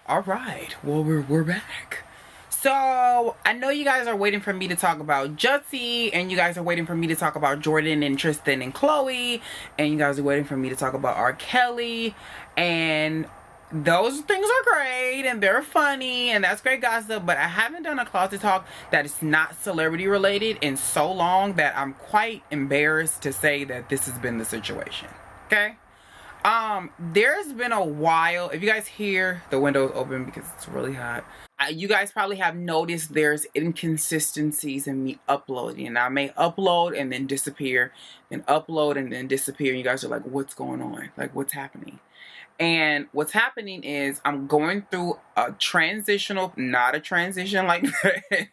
All right, well, we're back. So I know you guys are waiting for me to talk about Jutsi, and you guys are waiting for me to talk about Jordan and Tristan and Chloe, and you guys are waiting for me to talk about R. Kelly, and those things are great and they're funny and that's great gossip, but I haven't done a closet talk that is not celebrity related in so long that I'm quite embarrassed to say that this has been the situation. Okay? There's been a while, if you guys hear the windows open because it's really hot, you guys probably have noticed there's inconsistencies in me uploading, and I may upload and then disappear, then upload and then disappear, and you guys are like, what's going on? Like, what's happening? And what's happening is I'm going through a transitional, not a transition like that.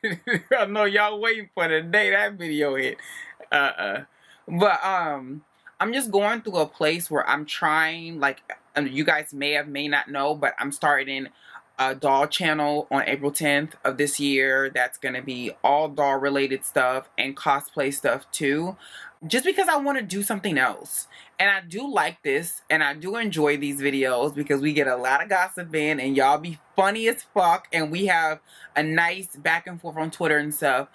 I know y'all waiting for the day that video hit. But I'm just going through a place where I'm trying, like, you guys may not know, but I'm starting a doll channel on April 10th of this year. That's going to be all doll related stuff and cosplay stuff too. Just because I want to do something else. And I do like this and I do enjoy these videos because we get a lot of gossip in and y'all be funny as fuck and we have a nice back and forth on Twitter and stuff.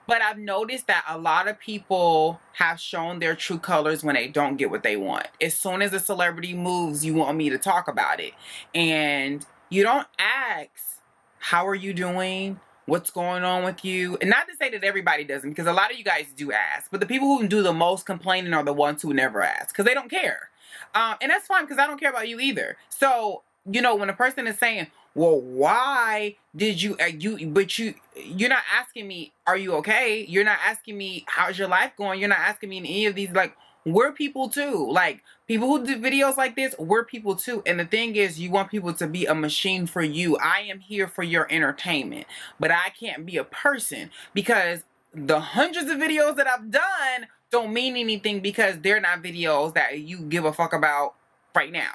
But I've noticed that a lot of people have shown their true colors when they don't get what they want. As soon as a celebrity moves, you want me to talk about it. And you don't ask, how are you doing? What's going on with you? And not to say that everybody doesn't, because a lot of you guys do ask. But the people who do the most complaining are the ones who never ask, because they don't care. And that's fine, because I don't care about you either. So, you know, when a person is saying, well, why did you're not asking me, are you okay? You're not asking me, how's your life going? You're not asking me any of these, like, we're people too. Like, people who do videos like this, we're people too. And the thing is, you want people to be a machine for you. I am here for your entertainment, but I can't be a person because the hundreds of videos that I've done don't mean anything because they're not videos that you give a fuck about right now.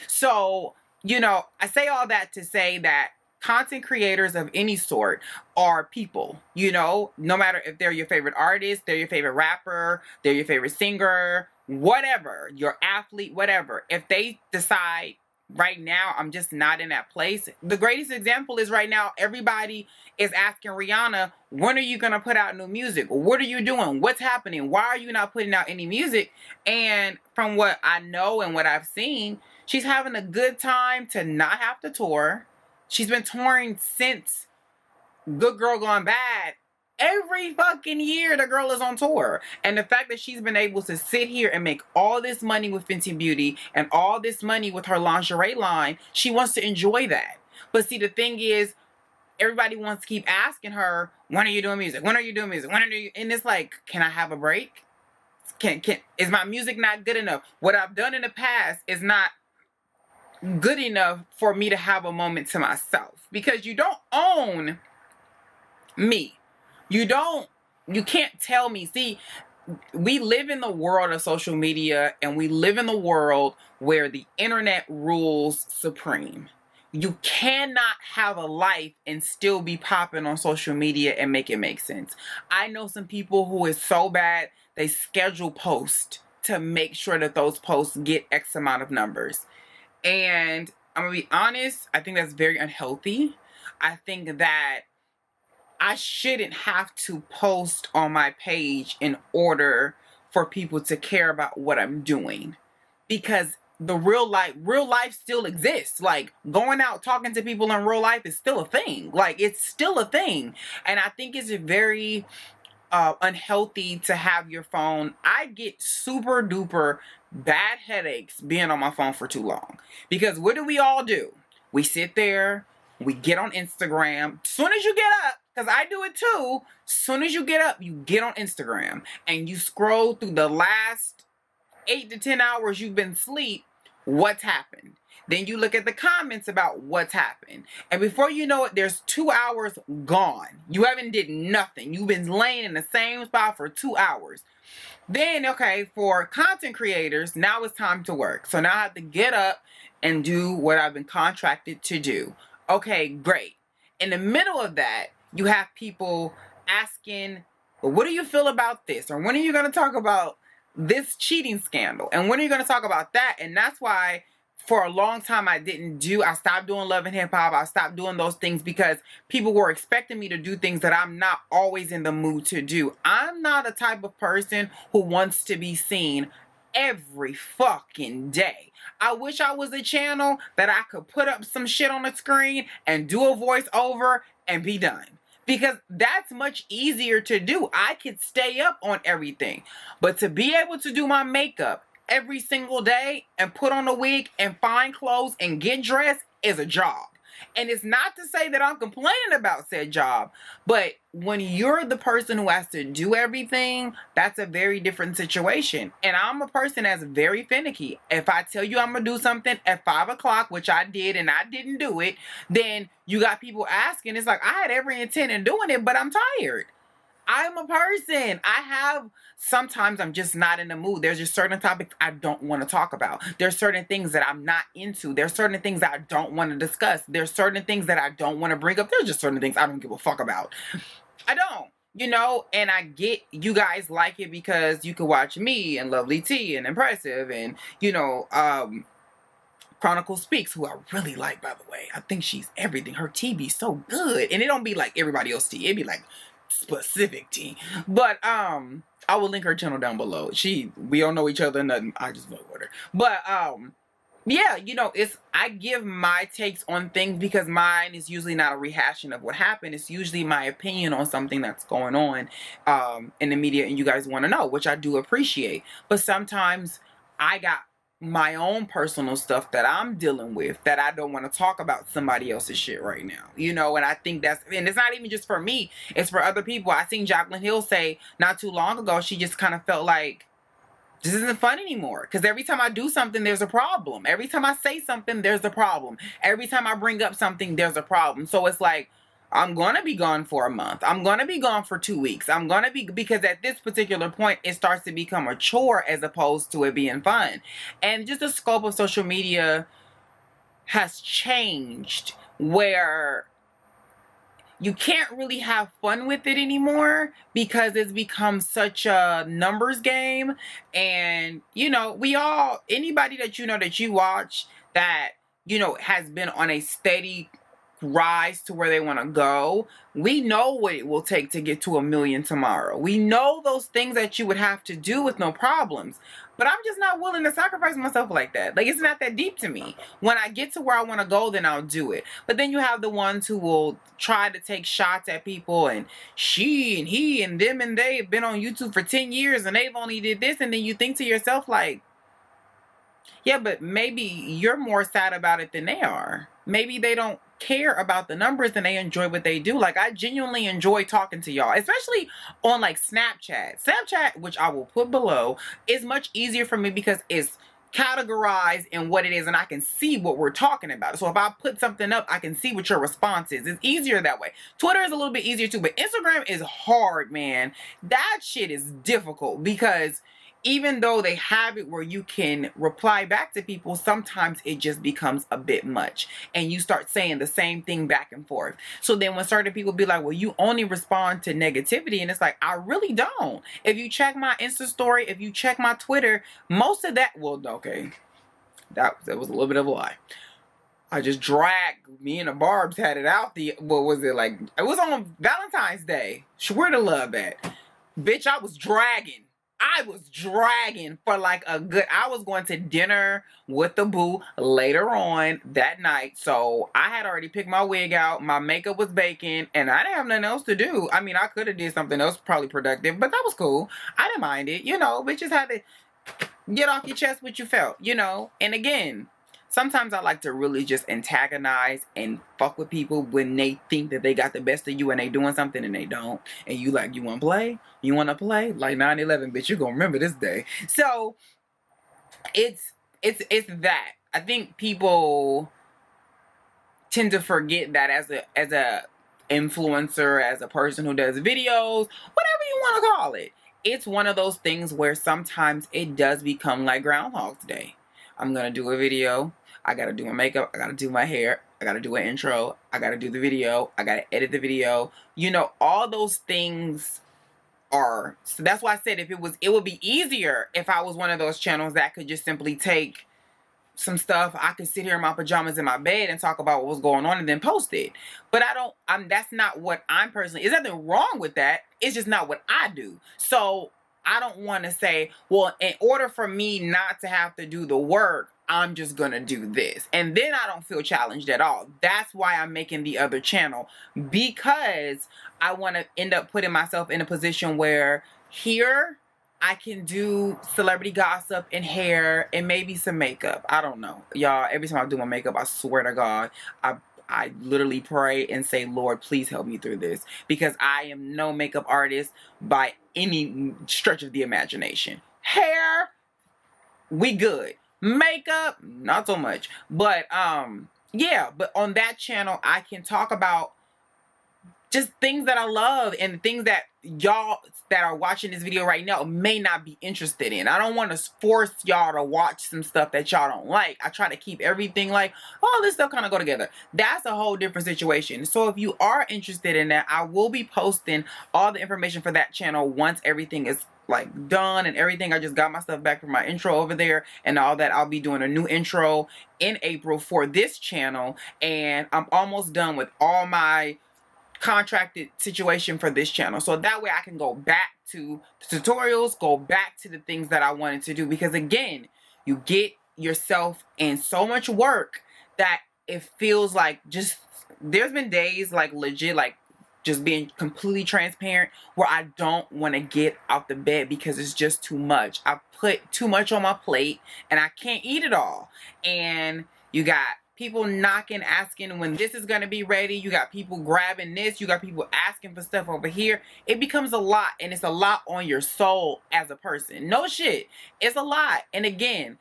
So, you know, I say all that to say that content creators of any sort are people, you know, no matter if they're your favorite artist, they're your favorite rapper, they're your favorite singer, whatever, your athlete, whatever. If they decide right now, I'm just not in that place. The greatest example is right now, everybody is asking Rihanna, when are you going to put out new music? What are you doing? What's happening? Why are you not putting out any music? And from what I know and what I've seen, she's having a good time to not have to tour. She's been touring since Good Girl Gone Bad. Every fucking year the girl is on tour. And the fact that she's been able to sit here and make all this money with Fenty Beauty and all this money with her lingerie line, she wants to enjoy that. But see, the thing is, everybody wants to keep asking her, when are you doing music? When are you doing music? When are you? And it's like, can I have a break? Is my music not good enough? What I've done in the past is not good enough for me to have a moment to myself, because you don't own me. You can't tell me. See, we live in the world of social media and we live in the world where the internet rules supreme. You cannot have a life and still be popping on social media and make it make sense. I know some people who is so bad, they schedule posts to make sure that those posts get X amount of numbers. And I'm going to be honest, I think that's very unhealthy. I think that I shouldn't have to post on my page in order for people to care about what I'm doing. Because the real life still exists. Like, going out talking to people in real life is still a thing. Like, it's still a thing. And I think it's very unhealthy to have your phone. I get super duper bad headaches being on my phone for too long. Because what do we all do? We sit there, we get on Instagram. Soon as you get up, because I do it too, soon as you get up, you get on Instagram and you scroll through the last 8 to 10 hours you've been asleep, what's happened. Then you look at the comments about what's happened. And before you know it, there's 2 hours gone. You haven't did nothing. You've been laying in the same spot for 2 hours. Then, okay, for content creators, now it's time to work. So now I have to get up and do what I've been contracted to do. Okay, great. In the middle of that, you have people asking, well, what do you feel about this? Or when are you going to talk about this cheating scandal? And when are you going to talk about that? And that's why for a long time I didn't do. I stopped doing Love and Hip Hop. I stopped doing those things because people were expecting me to do things that I'm not always in the mood to do. I'm not a type of person who wants to be seen every fucking day. I wish I was a channel that I could put up some shit on the screen and do a voiceover and be done. Because that's much easier to do. I could stay up on everything. But to be able to do my makeup every single day and put on a wig and find clothes and get dressed is a job. And it's not to say that I'm complaining about said job, but when you're the person who has to do everything, that's a very different situation. And I'm a person that's very finicky. If I tell you I'm going to do something at 5 o'clock, which I did and I didn't do it, then you got people asking. It's like, I had every intent in doing it, but I'm tired. I'm a person. Sometimes I'm just not in the mood. There's just certain topics I don't want to talk about. There's certain things that I'm not into. There's certain things that I don't want to discuss. There's certain things that I don't want to bring up. There's just certain things I don't give a fuck about. I don't, and I get you guys like it because you can watch me and Lovely T and Impressive and, Chronicles Speaks, who I really like, by the way. I think she's everything. Her tea be so good. And it don't be like everybody else's tea. It be like specific tea. But I will link her channel down below. We don't know each other, nothing. I just vote with her. But yeah, I give my takes on things because mine is usually not a rehashing of what happened. It's usually my opinion on something that's going on in the media and you guys want to know, which I do appreciate. But sometimes I got my own personal stuff that I'm dealing with that I don't want to talk about somebody else's shit right now, and I think and it's not even just for me, it's for other people. I seen Jaclyn Hill say not too long ago, she just kind of felt like this isn't fun anymore because every time I do something, there's a problem. Every time I say something, there's a problem. Every time I bring up something, there's a problem. So it's like, I'm going to be gone for a month. I'm going to be gone for 2 weeks. Because at this particular point, it starts to become a chore as opposed to it being fun. And just the scope of social media has changed where you can't really have fun with it anymore because it's become such a numbers game. And, anybody that that you watch that, has been on a steady rise to where they want to go, we know what it will take to get to 1 million tomorrow. We know those things that you would have to do with no problems. But I'm just not willing to sacrifice myself like that. Like, it's not that deep to me. When I get to where I want to go, then I'll do it. But then you have the ones who will try to take shots at people and she and he and them and they have been on YouTube for 10 years and they've only did this. And then you think to yourself like, yeah, but maybe you're more sad about it than they are. Maybe they don't care about the numbers and they enjoy what they do. Like, I genuinely enjoy talking to y'all, especially on like Snapchat. Snapchat, which I will put below, is much easier for me because it's categorized in what it is and I can see what we're talking about. So if I put something up, I can see what your response is. It's easier that way. Twitter is a little bit easier too, but Instagram is hard, man. That shit is difficult because even though they have it where you can reply back to people, sometimes it just becomes a bit much and you start saying the same thing back and forth. So then when certain people be like, well, you only respond to negativity, and it's like, I really don't. If you check my Insta story, if you check my Twitter, most of that, well, okay, that was a little bit of a lie. I just dragged, me and the Barbs had it out what was it like? It was on Valentine's Day. Where the love at? Bitch, I was dragging for like I was going to dinner with the boo later on that night. So I had already picked my wig out. My makeup was baking and I didn't have nothing else to do. I mean, I could have did something else probably productive, but that was cool. I didn't mind it, bitches had to get off your chest what you felt, And again, sometimes I like to really just antagonize and fuck with people when they think that they got the best of you and they doing something and they don't. And you like, you want to play? You want to play? Like 9/11, bitch, you're going to remember this day. So it's that. I think people tend to forget that as a influencer, as a person who does videos, whatever you want to call it. It's one of those things where sometimes it does become like Groundhog's Day. I'm going to do a video. I got to do my makeup. I got to do my hair. I got to do an intro. I got to do the video. I got to edit the video. All those things are. So that's why I said it would be easier if I was one of those channels that could just simply take some stuff, I could sit here in my pajamas in my bed and talk about what was going on and then post it. But that's not what I'm personally, there's nothing wrong with that. It's just not what I do. So I don't want to say, well, in order for me not to have to do the work, I'm just going to do this. And then I don't feel challenged at all. That's why I'm making the other channel, because I want to end up putting myself in a position where here I can do celebrity gossip and hair and maybe some makeup. I don't know. Y'all, every time I do my makeup, I swear to God, I literally pray and say, Lord, please help me through this, because I am no makeup artist by any stretch of the imagination. Hair, we good. Makeup, not so much. But yeah, but on that channel, I can talk about just things that I love and things that y'all that are watching this video right now may not be interested in. I don't want to force y'all to watch some stuff that y'all don't like. I try to keep everything like, oh, this stuff kind of go together. That's a whole different situation. So if you are interested in that, I will be posting all the information for that channel once everything is like done and everything. I just got my stuff back from my intro over there and all that. I'll be doing a new intro in April for this channel, and I'm almost done with all my contracted situation for this channel, so that way I can go back to the tutorials, go back to the things that I wanted to do, because again, you get yourself in so much work that it feels like just, there's been days like legit, like just being completely transparent, where I don't want to get out the bed because it's just too much. I put too much on my plate and I can't eat it all. And you got people knocking, asking when this is going to be ready. You got people grabbing this. You got people asking for stuff over here. It becomes a lot, and it's a lot on your soul as a person. No shit. It's a lot. And again,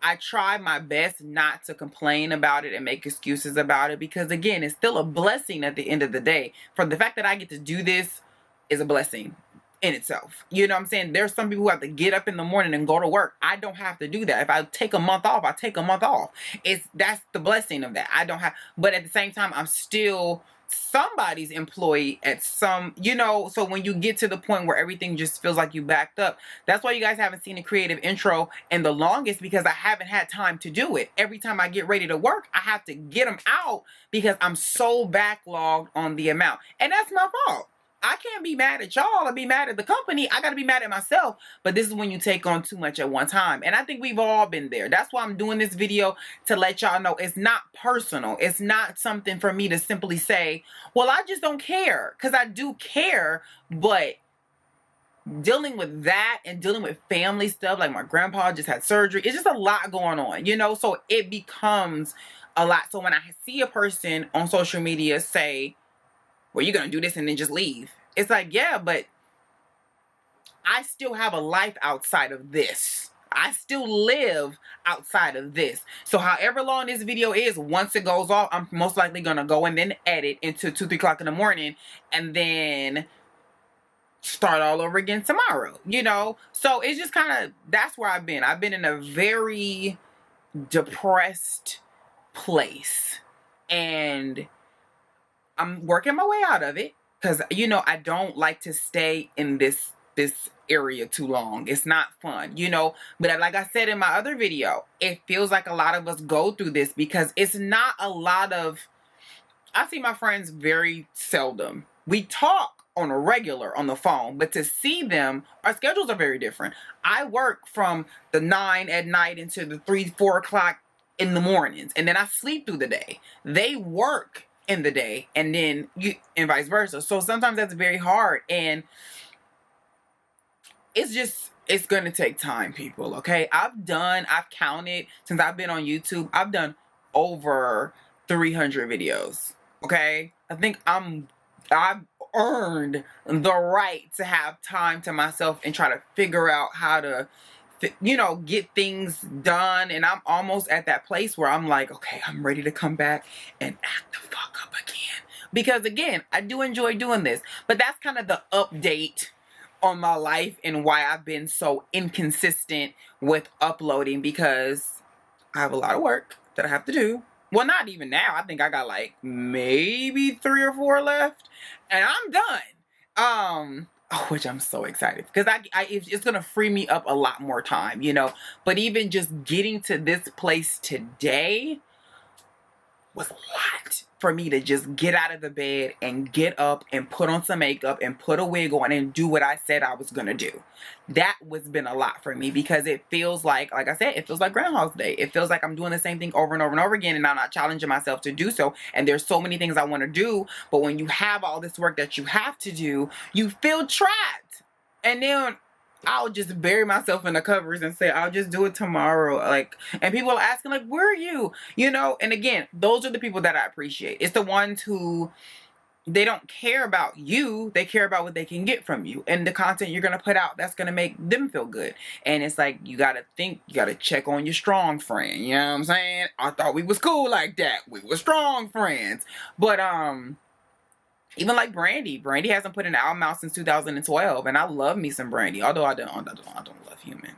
I try my best not to complain about it and make excuses about it, because again, it's still a blessing at the end of the day. For the fact that I get to do this is a blessing in itself. You know what I'm saying? There's some people who have to get up in the morning and go to work. I don't have to do that. If I take a month off, I take a month off. That's the blessing of that. I don't have, but at the same time, I'm still somebody's employee at some, you know, so when you get to the point where everything just feels like you backed up, that's why you guys haven't seen a creative intro in the longest, because I haven't had time to do it. Every time I get ready to work, I have to get them out because I'm so backlogged on the amount. And that's my fault. I can't be mad at y'all or be mad at the company. I got to be mad at myself. But this is when you take on too much at one time. And I think we've all been there. That's why I'm doing this video, to let y'all know it's not personal. It's not something for me to simply say, well, I just don't care. Because I do care. But dealing with that and dealing with family stuff, like my grandpa just had surgery, it's just a lot going on, you know? So it becomes a lot. So when I see a person on social media say, well, you're going to do this and then just leave. It's like, yeah, but I still have a life outside of this. I still live outside of this. So however long this video is, once it goes off, I'm most likely going to go and then edit into 2, 3 o'clock in the morning and then start all over again tomorrow, you know? So it's just kind of, that's where I've been. I've been in a very depressed place, and I'm working my way out of it, because, you know, I don't like to stay in this area too long. It's not fun, you know. But like I said in my other video, it feels like a lot of us go through this because it's not a lot of, I see my friends very seldom. We talk on a regular on the phone, but to see them, our schedules are very different. I work from the 9 at night into the 3, 4 o'clock in the mornings, and then I sleep through the day. They work in the day, and then and vice versa. So sometimes that's very hard, and it's going to take time, people. Okay, I've counted since I've been on YouTube. I've done over 300 videos. Okay, I think I've earned the right to have time to myself and try to figure out how to, you know, get things done. And I'm almost at that place where I'm like, okay, I'm ready to come back and act the fuck up again. Because again, I do enjoy doing this. But that's kind of the update on my life and why I've been so inconsistent with uploading, because I have a lot of work that I have to do. Well, not even now. I think I got like maybe 3 or 4 left and I'm done. which I'm so excited because it's going to free me up a lot more time, you know. But even just getting to this place today was a lot for me to just get out of the bed and get up and put on some makeup and put a wig on and do what I said I was going to do. That was been a lot for me because it feels like I said, it feels like Groundhog's Day. It feels like I'm doing the same thing over and over and over again, and I'm not challenging myself to do so. And there's so many things I want to do, but when you have all this work that you have to do, you feel trapped. And then I'll just bury myself in the covers and say, I'll just do it tomorrow. Like, and people are asking, like, where are you? You know, and again, those are the people that I appreciate. It's the ones who, they don't care about you. They care about what they can get from you. And the content you're going to put out, that's going to make them feel good. And it's like, you got to think, you got to check on your strong friend. You know what I'm saying? I thought we was cool like that. We were strong friends. But, even like Brandy hasn't put an album out since 2012, and I love me some Brandy. Although I don't love Human.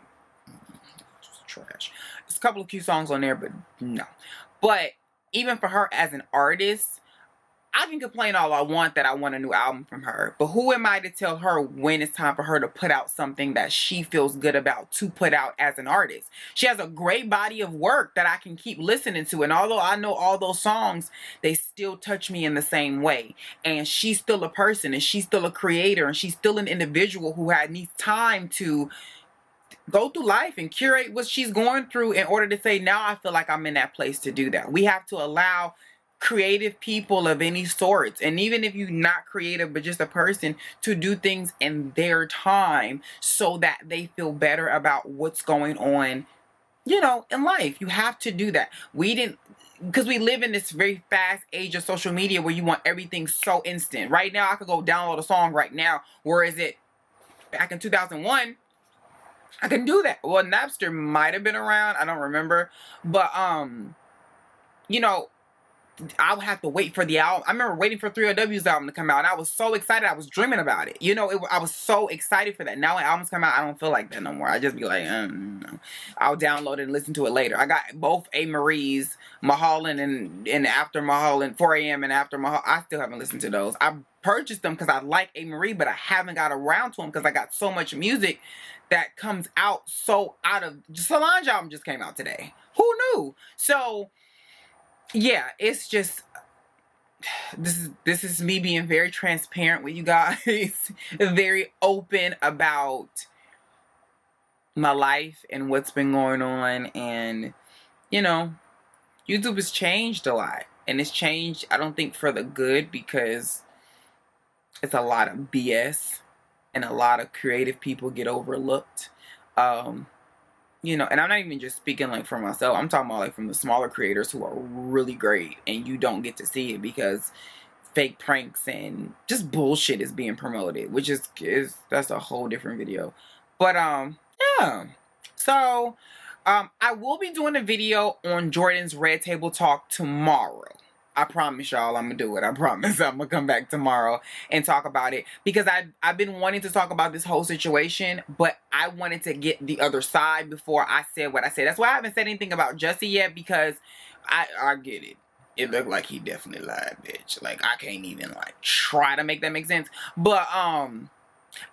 It's trash. There's a couple of cute songs on there, but no. But even for her as an artist, I can complain all I want that I want a new album from her, but who am I to tell her when it's time for her to put out something that she feels good about to put out as an artist? She has a great body of work that I can keep listening to, and although I know all those songs, they still touch me in the same way. And she's still a person, and she's still a creator, and she's still an individual who needs time to go through life and curate what she's going through in order to say, now I feel like I'm in that place to do that. We have to allow creative people of any sorts, and even if you're not creative but just a person, to do things in their time so that they feel better about what's going on, you know, in life. You have to do that. Because we live in this very fast age of social media where you want everything so instant. Right now I could go download a song right now, whereas back in 2001 I couldn't do that. Well, Napster might have been around, I don't remember, but you know, I would have to wait for the album. I remember waiting for 3LW's album to come out, and I was so excited. I was dreaming about it. You know, I was so excited for that. Now when albums come out, I don't feel like that no more. I just be like, I'll download it and listen to it later. I got both A. Marie's, Mulholland, and After Mulholland, 4 a.m. and After Mulholland. I still haven't listened to those. I purchased them because I like A. Marie, but I haven't got around to them because I got so much music that comes out so out of... Solange album just came out today. Who knew? So... yeah, it's just, this is me being very transparent with you guys, very open about my life and what's been going on. And, you know, YouTube has changed a lot, and it's changed, I don't think for the good, because it's a lot of BS and a lot of creative people get overlooked. You know, and I'm not even just speaking like for myself. I'm talking about like from the smaller creators who are really great, and you don't get to see it because fake pranks and just bullshit is being promoted, which is that's a whole different video. But yeah. So I will be doing a video on Jordan's Red Table Talk tomorrow. I promise y'all I'm gonna do it. I promise I'm gonna come back tomorrow and talk about it, because I've been wanting to talk about this whole situation, but I wanted to get the other side before I said what I said. That's why I haven't said anything about Jussie yet, because I get it. It looked like he definitely lied, bitch. Like, I can't even like try to make that make sense. But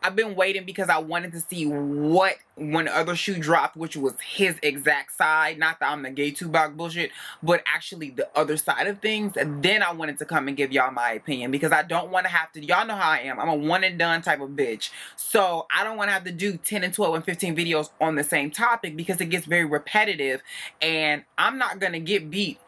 I've been waiting because I wanted to see what, when the other shoe dropped, which was his exact side, not that I'm the gay two-box bullshit, but actually the other side of things. And then I wanted to come and give y'all my opinion, because I don't want to have to, y'all know how I am. I'm a one and done type of bitch. So I don't want to have to do 10 and 12 and 15 videos on the same topic, because it gets very repetitive, and I'm not going to get beat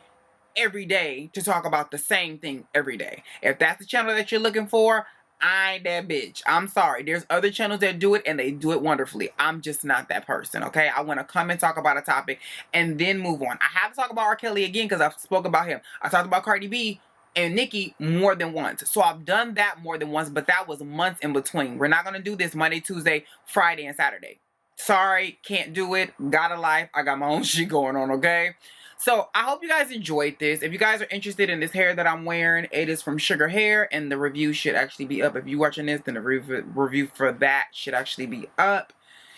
every day to talk about the same thing every day. If that's the channel that you're looking for, I ain't that bitch. I'm sorry. There's other channels that do it, and they do it wonderfully. I'm just not that person, okay? I want to come and talk about a topic and then move on. I have to talk about R. Kelly again because I've spoke about him. I talked about Cardi B and Nicki more than once. So I've done that more than once, but that was months in between. We're not going to do this Monday, Tuesday, Friday, and Saturday. Sorry, can't do it. Got a life. I got my own shit going on, okay? So I hope you guys enjoyed this. If you guys are interested in this hair that I'm wearing, it is from Sugar Hair, and the review should actually be up. If you're watching this, then the review for that should actually be up.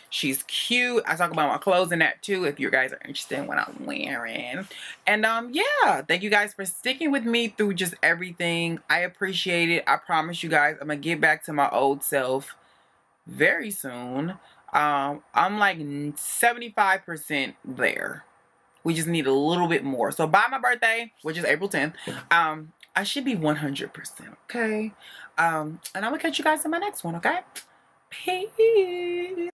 She's cute. I talk about my clothes in that too, if you guys are interested in what I'm wearing. And yeah, thank you guys for sticking with me through just everything. I appreciate it. I promise you guys I'm gonna get back to my old self very soon. I'm like 75% there. We just need a little bit more. So by my birthday, which is April 10th, I should be 100%, okay? And I'm gonna catch you guys in my next one, okay? Peace.